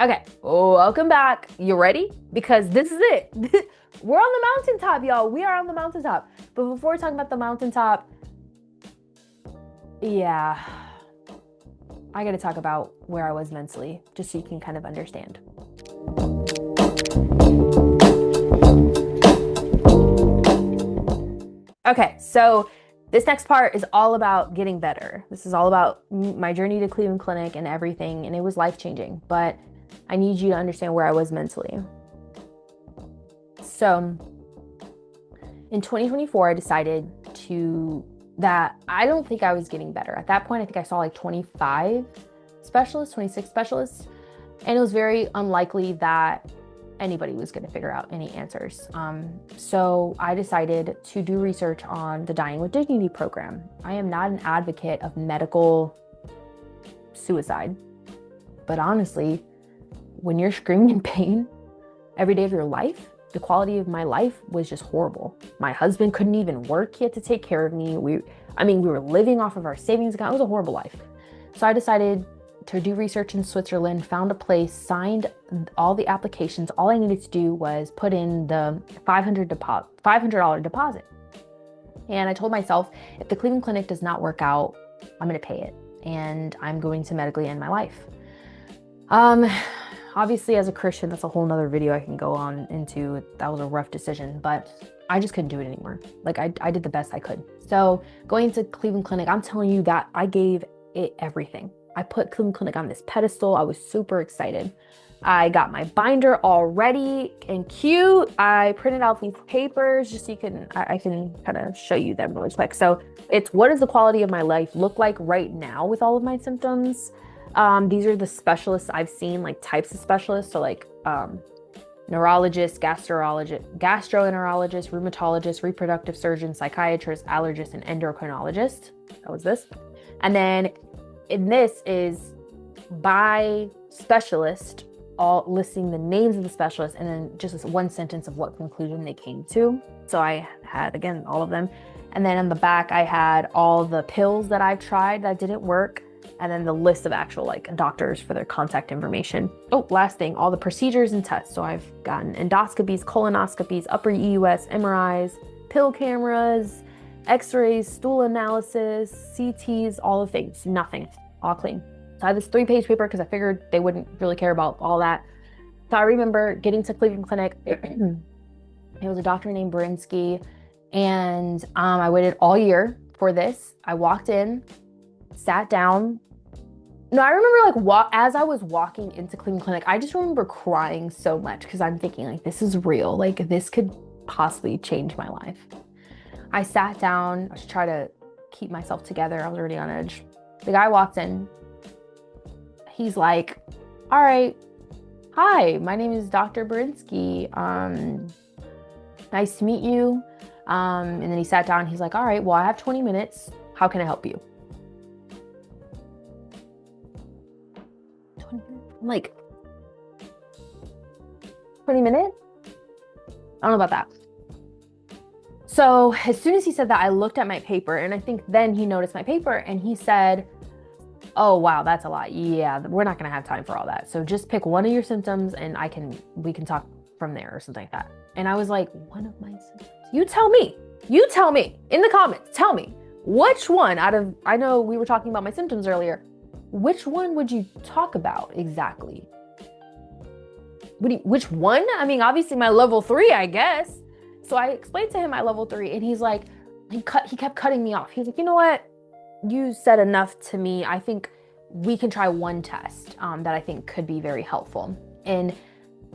Okay, welcome back. You ready? Because this is it. We're on the mountaintop, y'all. We are on the mountaintop. But before talking about the mountaintop, yeah, I gotta talk about where I was mentally, just so you can kind of understand. Okay, so this next part is all about getting better. This is all about my journey to Cleveland Clinic and everything, and it was life-changing, but I need you to understand where I was mentally. So in 2024, I decided that I don't think I was getting better. At that point, I think I saw like 25 specialists, 26 specialists, and it was very unlikely that anybody was going to figure out any answers. So I decided to do research on the Dying with Dignity program. I am not an advocate of medical suicide, but honestly, when you're screaming in pain every day of your life, the quality of my life was just horrible. My husband couldn't even work. He had to take care of me. We were living off of our savings account. It was a horrible life. So I decided to do research in Switzerland, found a place, signed all the applications. All I needed to do was put in the $500 deposit. And I told myself, if the Cleveland Clinic does not work out, I'm going to pay it. And I'm going to medically end my life. Obviously, as a Christian, that's a whole nother video I can go on into. That was a rough decision, but I just couldn't do it anymore. Like I did the best I could. So going to Cleveland Clinic, I'm telling you that I gave it everything. I put Cleveland Clinic on this pedestal. I was super excited. I got my binder all ready and cute. I printed out these papers just so I can kind of show you them really quick. So it's, what does the quality of my life look like right now with all of my symptoms? These are the specialists I've seen, like types of specialists. So like neurologist, gastroenterologist, rheumatologist, reproductive surgeon, psychiatrist, allergist, and endocrinologist. That was this. And then in this is by specialist, all listing the names of the specialists, and then just this one sentence of what conclusion they came to. So I had, again, all of them. And then in the back, I had all the pills that I've tried that didn't work. And then the list of actual like doctors for their contact information. Oh, last thing, all the procedures and tests. So I've gotten endoscopies, colonoscopies, upper EUS, MRIs, pill cameras, x-rays, stool analysis, CTs, all the things, nothing, all clean. So I have this 3-page paper because I figured they wouldn't really care about all that. So I remember getting to Cleveland Clinic. It was a doctor named Berinsky, and I waited all year for this. I walked in, sat down. No, I remember like as I was walking into Cleveland Clinic, I just remember crying so much because I'm thinking like, this is real. Like this could possibly change my life. I sat down. I was trying to keep myself together. I was already on edge. The guy walked in. He's like, all right, hi, my name is Dr. Berinsky. Nice to meet you. And then he sat down. He's like, all right, well, I have 20 minutes. How can I help you? Like 20 minutes? I don't know about that. So as soon as he said that, I looked at my paper, and I think then he noticed my paper and he said, oh, wow, that's a lot. Yeah, we're not going to have time for all that. So just pick one of your symptoms and we can talk from there or something like that. And I was like, one of my symptoms? You tell me in the comments, tell me which one I know we were talking about my symptoms earlier. Which one would you talk about exactly? Which one? I mean, obviously my level 3, I guess. So I explained to him my level 3, and he's like, he kept cutting me off. He's like, you know what? You said enough to me. I think we can try one test that I think could be very helpful. In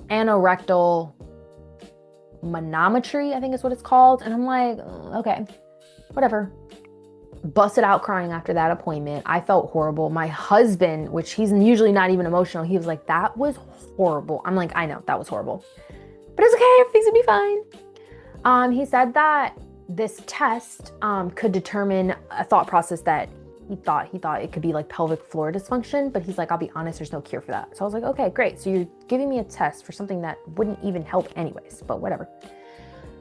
anorectal manometry, I think is what it's called. And I'm like, okay, whatever. Busted out crying after that appointment. I felt horrible. My husband, which he's usually not even emotional, he was like, that was horrible. I'm like, I know, that was horrible. But it's okay, everything's gonna be fine. He said that this test could determine a thought process that he thought it could be like pelvic floor dysfunction, but he's like, I'll be honest, there's no cure for that. So I was like, okay, great. So you're giving me a test for something that wouldn't even help anyways, but whatever.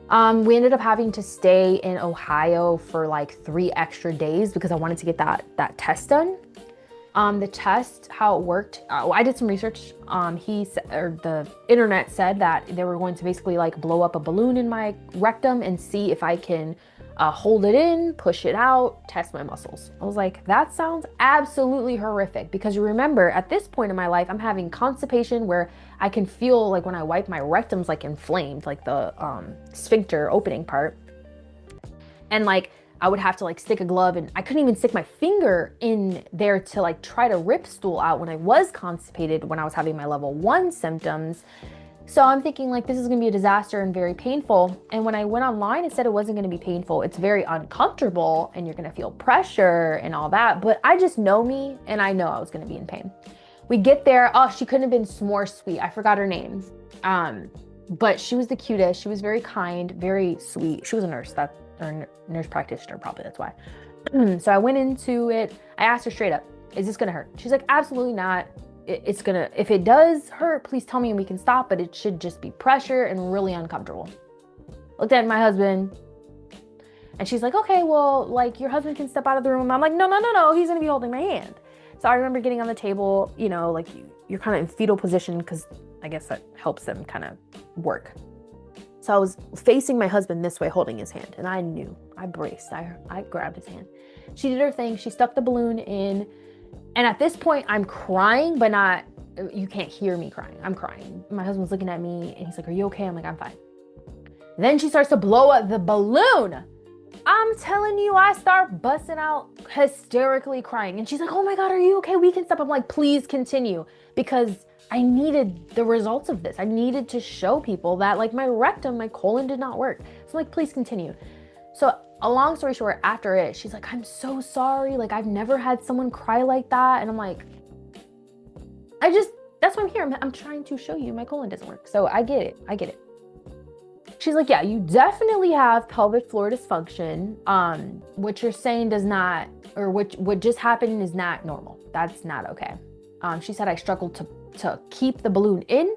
We ended up having to stay in Ohio for like 3 extra days because I wanted to get that test done. The test, how it worked, I did some research. The internet said that they were going to basically like blow up a balloon in my rectum and see if I can hold it in, push it out, test my muscles. I was like, that sounds absolutely horrific, because you remember at this point in my life, I'm having constipation where I can feel like when I wipe, my rectum's like inflamed, like the sphincter opening part. And like, I would have to like stick a glove, and I couldn't even stick my finger in there to like try to rip stool out when I was constipated, when I was having my level 1 symptoms. So I'm thinking like, this is gonna be a disaster and very painful. And when I went online, it said it wasn't gonna be painful. It's very uncomfortable and you're gonna feel pressure and all that. But I just know me, and I know I was gonna be in pain. We get there. Oh, she couldn't have been more sweet. I forgot her name. But she was the cutest. She was very kind, very sweet. She was a nurse, or nurse practitioner, probably, that's why. So I went into it. I asked her straight up, is this gonna hurt? She's like, absolutely not. It's gonna, if it does hurt, please tell me and we can stop, but it should just be pressure and really uncomfortable. Looked at my husband, and she's like, okay, well, like, your husband can step out of the room. I'm like, no, he's gonna be holding my hand. So I remember getting on the table, you know, like you're kind of in fetal position, because I guess that helps them kind of work. So I was facing my husband this way, holding his hand, and I knew, I braced, I grabbed his hand. She did her thing. She stuck the balloon in, and at this point I'm crying, but not, you can't hear me crying. I'm crying. My husband's looking at me and he's like, are you okay? I'm like, I'm fine. Then she starts to blow up the balloon. I'm telling you, I start busting out hysterically crying. And she's like, oh my God, are you okay? We can stop. I'm like, please continue, because I needed the results of this. I needed to show people that like my rectum, my colon did not work. So I'm like, please continue. So a long story short, after it, she's like, I'm so sorry. Like, I've never had someone cry like that. And I'm like, that's why I'm here. I'm trying to show you my colon doesn't work. So I get it. She's like, yeah, you definitely have pelvic floor dysfunction. What you're saying does not, or what just happened is not normal. That's not okay. She said I struggled to keep the balloon in,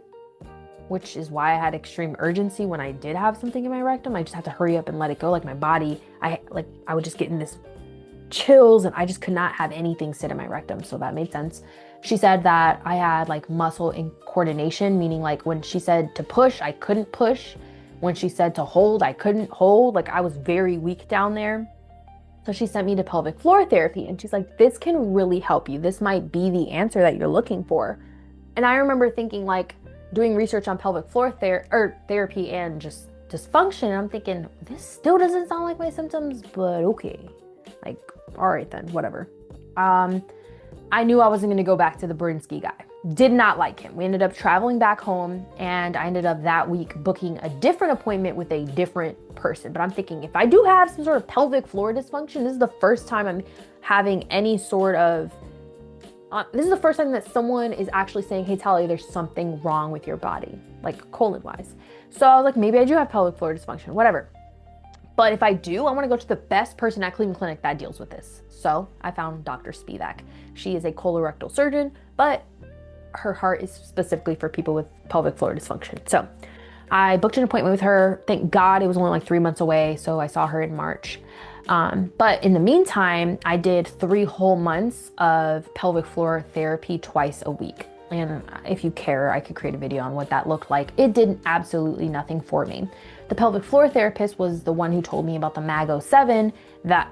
which is why I had extreme urgency when I did have something in my rectum. I just had to hurry up and let it go. Like my body, I would just get in this chills, and I just could not have anything sit in my rectum. So that made sense. She said that I had like muscle incoordination, meaning like when she said to push, I couldn't push. When she said to hold, I couldn't hold. Like, I was very weak down there. So she sent me to pelvic floor therapy, and she's like, this can really help you. This might be the answer that you're looking for. And I remember thinking, like, doing research on pelvic floor therapy and just dysfunction. And I'm thinking, this still doesn't sound like my symptoms, but okay. Like, all right then, whatever. I knew I wasn't gonna go back to the Brinsky guy. Did not like him. We ended up traveling back home, and I ended up that week booking a different appointment with a different person. But I'm thinking, if I do have some sort of pelvic floor dysfunction, this is the first time I'm having any sort of, this is the first time that someone is actually saying, hey, Tally, there's something wrong with your body, like colon wise. So I was like, maybe I do have pelvic floor dysfunction, whatever. But if I do, I want to go to the best person at Cleveland Clinic that deals with this. So I found Dr. Spivak. She is a colorectal surgeon, but her heart is specifically for people with pelvic floor dysfunction. So I booked an appointment with her. Thank God it was only like 3 months away. So I saw her in March. But in the meantime, I did 3 whole months of pelvic floor therapy twice a week. And if you care, I could create a video on what that looked like. It did absolutely nothing for me. The pelvic floor therapist was the one who told me about the Mag 07,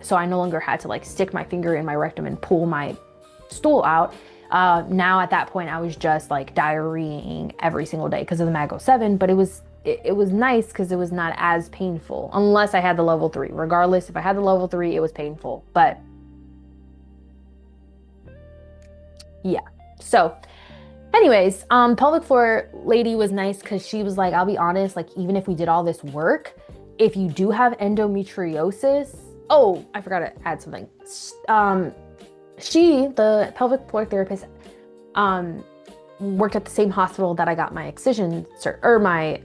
so I no longer had to like stick my finger in my rectum and pull my stool out. Now at that point, I was just like diarrheaing every single day because of the Mag 07, but it was nice because it was not as painful, unless I had the level 3. Regardless, if I had the level 3, it was painful. But yeah, so anyways, pelvic floor lady was nice because she was like, I'll be honest, like even if we did all this work, if you do have endometriosis, oh, I forgot to add something. The pelvic floor therapist, worked at the same hospital that I got my my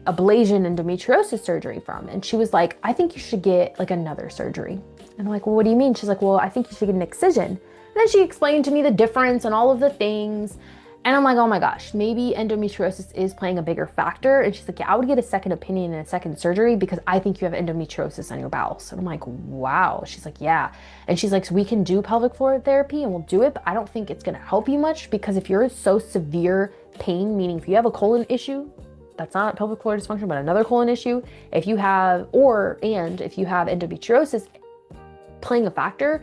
ablation endometriosis surgery from. And she was like, I think you should get like another surgery. And I'm like, well, what do you mean? She's like, well, I think you should get an excision. And then she explained to me the difference and all of the things. And I'm like, oh my gosh, maybe endometriosis is playing a bigger factor. And she's like, yeah, I would get a second opinion and a second surgery because I think you have endometriosis on your bowels. And I'm like, wow. She's like, yeah. And she's like, so we can do pelvic floor therapy and we'll do it, but I don't think it's going to help you much because if you're so severe pain, meaning if you have a colon issue, that's not pelvic floor dysfunction, but another colon issue, if you have, if you have endometriosis playing a factor,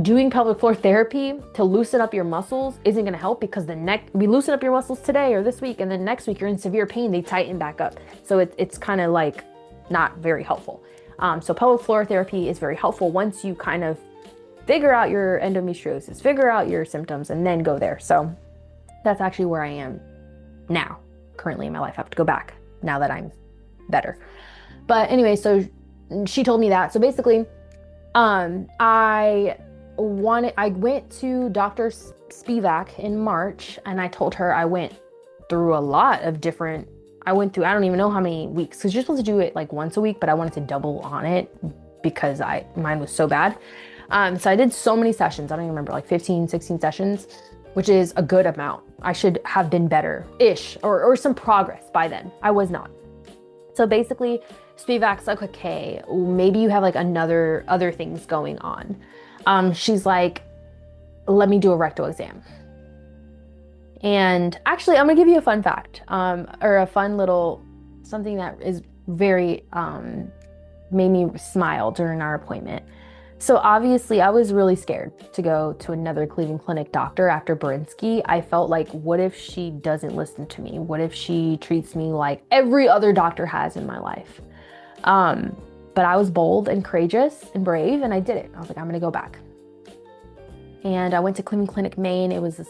doing pelvic floor therapy to loosen up your muscles isn't going to help because we loosen up your muscles today or this week, and then next week you're in severe pain, they tighten back up. So it's kind of like not very helpful. So pelvic floor therapy is very helpful once you kind of figure out your endometriosis, figure out your symptoms, and then go there. So that's actually where I am now, currently in my life. I have to go back now that I'm better. But anyway, so she told me that. So basically, I went to Dr. Spivak in March, and I told her I went through a lot of different, I don't even know how many weeks, because you're supposed to do it like once a week, but I wanted to double on it because mine was so bad. So I did so many sessions. I don't even remember, like 15, 16 sessions, which is a good amount. I should have been better-ish or some progress by then. I was not. So basically, Spivak's like, okay, maybe you have like other things going on. She's like, let me do a rectal exam. And actually, I'm gonna give you a fun fact, or a fun little something that is very made me smile during our appointment. So obviously, I was really scared to go to another Cleveland Clinic doctor after Berinsky. I felt like, what if she doesn't listen to me? What if she treats me like every other doctor has in my life? But I was bold and courageous and brave, and I did it. I was like, I'm gonna go back. And I went to Cleveland Clinic, Maine. It was this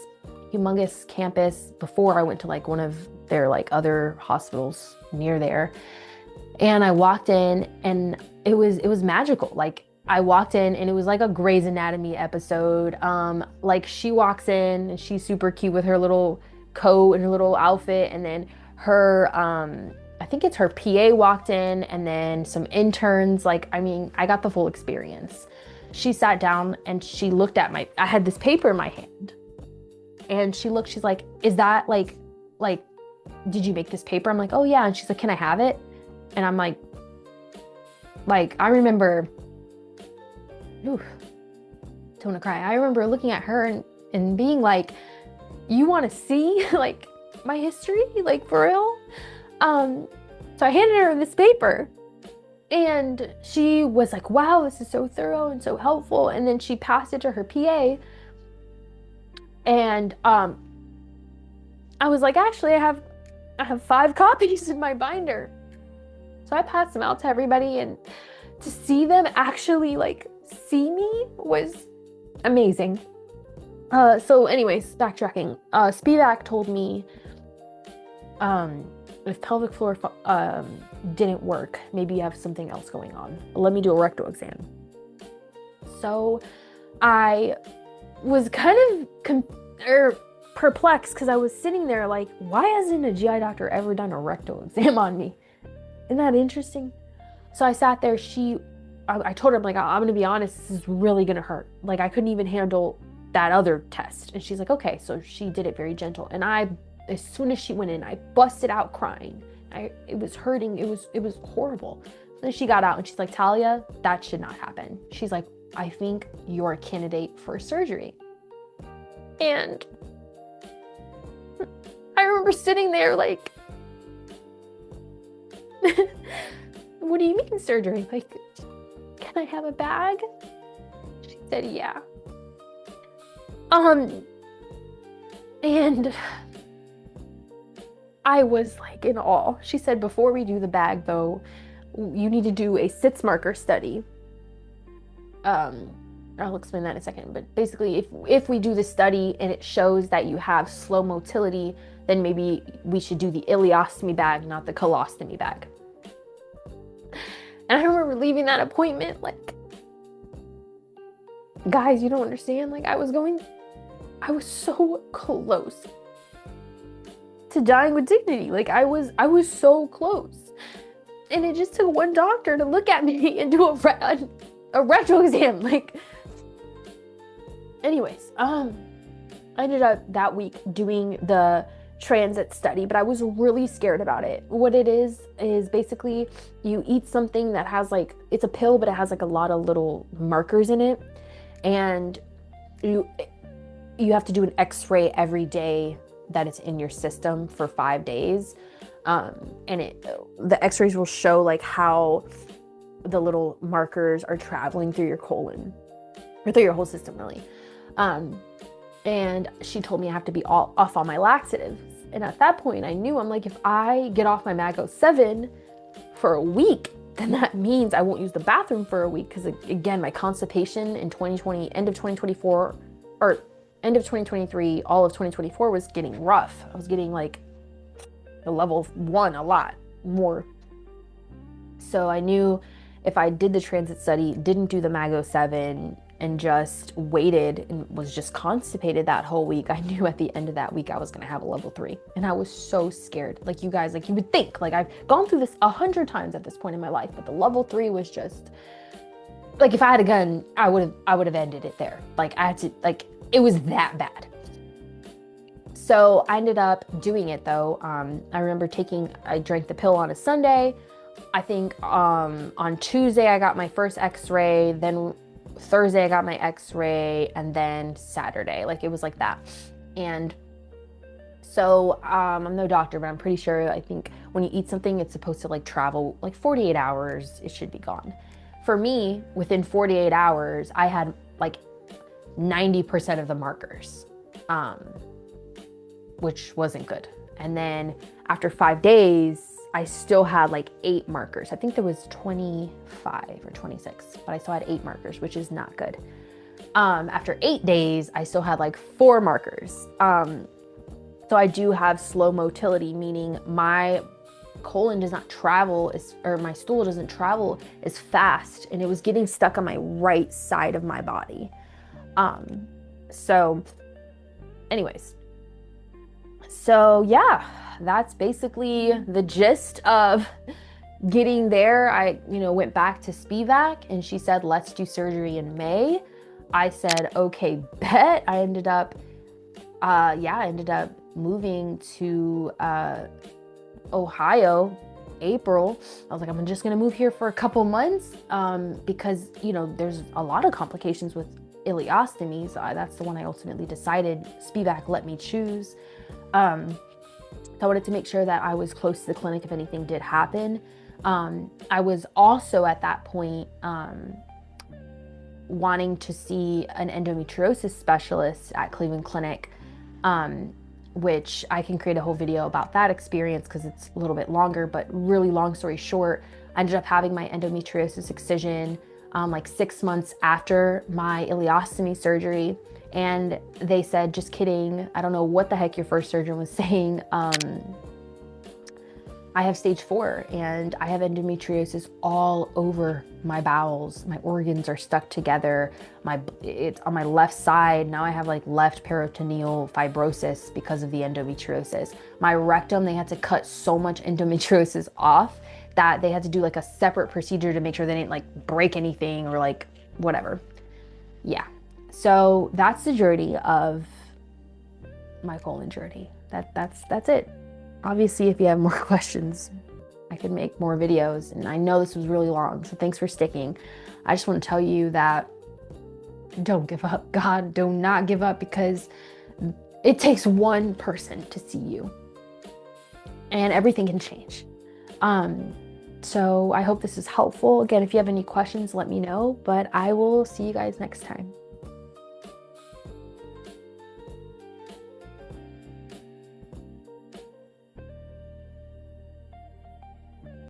humongous campus before I went to like one of their like other hospitals near there. And I walked in, and it was magical. Like, I walked in and it was like a Grey's Anatomy episode. Like, she walks in and she's super cute with her little coat and her little outfit, and then her I think it's her PA walked in, and then some interns. Like, I mean, I got the full experience. She sat down and she looked at I had this paper in my hand, and she's like, is that like, did you make this paper? I'm like, oh yeah. And she's like, can I have it? And I'm like, I remember, ooh, don't want to cry. I remember looking at her and being like, you want to see like my history? Like, for real? So I handed her this paper, and she was like, wow, this is so thorough and so helpful. And then she passed it to her PA. And, I was like, actually, I have 5 copies in my binder. So I passed them out to everybody, and to see them actually like see me was amazing. So anyways, backtracking, Spivak told me, if pelvic floor didn't work, maybe you have something else going on. Let me do a rectal exam. So I was kind of perplexed, because I was sitting there like, why hasn't a GI doctor ever done a rectal exam on me? Isn't that interesting? So I sat there. I told her, I'm like, I'm gonna be honest, this is really gonna hurt. Like, I couldn't even handle that other test. And she's like, okay. So she did it very gentle. And as soon as she went in, I busted out crying. It was hurting. It was horrible. Then she got out and she's like, Talia, that should not happen. She's like, I think you're a candidate for surgery. And I remember sitting there like, what do you mean surgery? Like, can I have a bag? She said, yeah. And I was like in awe. She said, before we do the bag though, you need to do a SITS marker study. I'll explain that in a second, but basically if we do the study and it shows that you have slow motility, then maybe we should do the ileostomy bag, not the colostomy bag. And I remember leaving that appointment like, guys, you don't understand. Like, I was so close to dying with dignity. Like, I was so close. And it just took one doctor to look at me and do a rectal exam. Like, anyways, I ended up that week doing the transit study, but I was really scared about it. What it is basically you eat something that has like, it's a pill, but it has like a lot of little markers in it. And you have to do an x-ray every day that it's in your system for 5 days. And the x-rays will show like how the little markers are traveling through your colon or through your whole system really. And she told me I have to be off all my laxatives. And at that point I knew, I'm like, if I get off my Mago 7 for a week, then that means I won't use the bathroom for a week. Because again, my constipation in 2020, end of 2024, or end of 2023, all of 2024 was getting rough. I was getting like the level 1 a lot more. So I knew if I did the transit study, didn't do the Mago 7, and just waited and was just constipated that whole week, I knew at the end of that week I was gonna have a level 3. And I was so scared. Like, you guys, like, you would think, like, I've gone through this 100 times at this point in my life, but the level 3 was just like, if I had a gun, I would have ended it there. Like, I had to, like, it was that bad. So I ended up doing it though. I remember I drank the pill on a Sunday. I think on Tuesday I got my first x-ray, then Thursday I got my x-ray, and then Saturday, like, it was like that. And so I'm no doctor, but I'm pretty sure, I think when you eat something, it's supposed to like travel like 48 hours, it should be gone. For me, within 48 hours, I had like 90% of the markers, which wasn't good. And then after 5 days, I still had like 8 markers. I think there was 25 or 26, but I still had 8 markers, which is not good. After 8 days, I still had like 4 markers. So I do have slow motility, meaning my colon does not travel or my stool doesn't travel as fast, and it was getting stuck on my right side of my body. So anyways, so yeah, that's basically the gist of getting there. I, went back to SPVAC, and she said, let's do surgery in May. I said, okay, bet. I ended up moving to Ohio, April. I was like, I'm just gonna move here for a couple months because, there's a lot of complications with ileostomy. So that's the one I ultimately decided. SPVAC let me choose. I wanted to make sure that I was close to the clinic if anything did happen. I was also at that point wanting to see an endometriosis specialist at Cleveland Clinic, which I can create a whole video about that experience because it's a little bit longer, but really long story short, I ended up having my endometriosis excision like 6 months after my ileostomy surgery. And they said, just kidding. I don't know what the heck your first surgeon was saying. I have stage 4 and I have endometriosis all over my bowels. My organs are stuck together. It's on my left side. Now I have like left peritoneal fibrosis because of the endometriosis. My rectum, they had to cut so much endometriosis off that they had to do like a separate procedure to make sure they didn't like break anything or like whatever. Yeah. So that's the journey of my colon journey. That's it. Obviously, if you have more questions, I could make more videos. And I know this was really long, so thanks for sticking. I just want to tell you that don't give up. God, do not give up, because it takes one person to see you. And everything can change. So I hope this is helpful. Again, if you have any questions, let me know. But I will see you guys next time.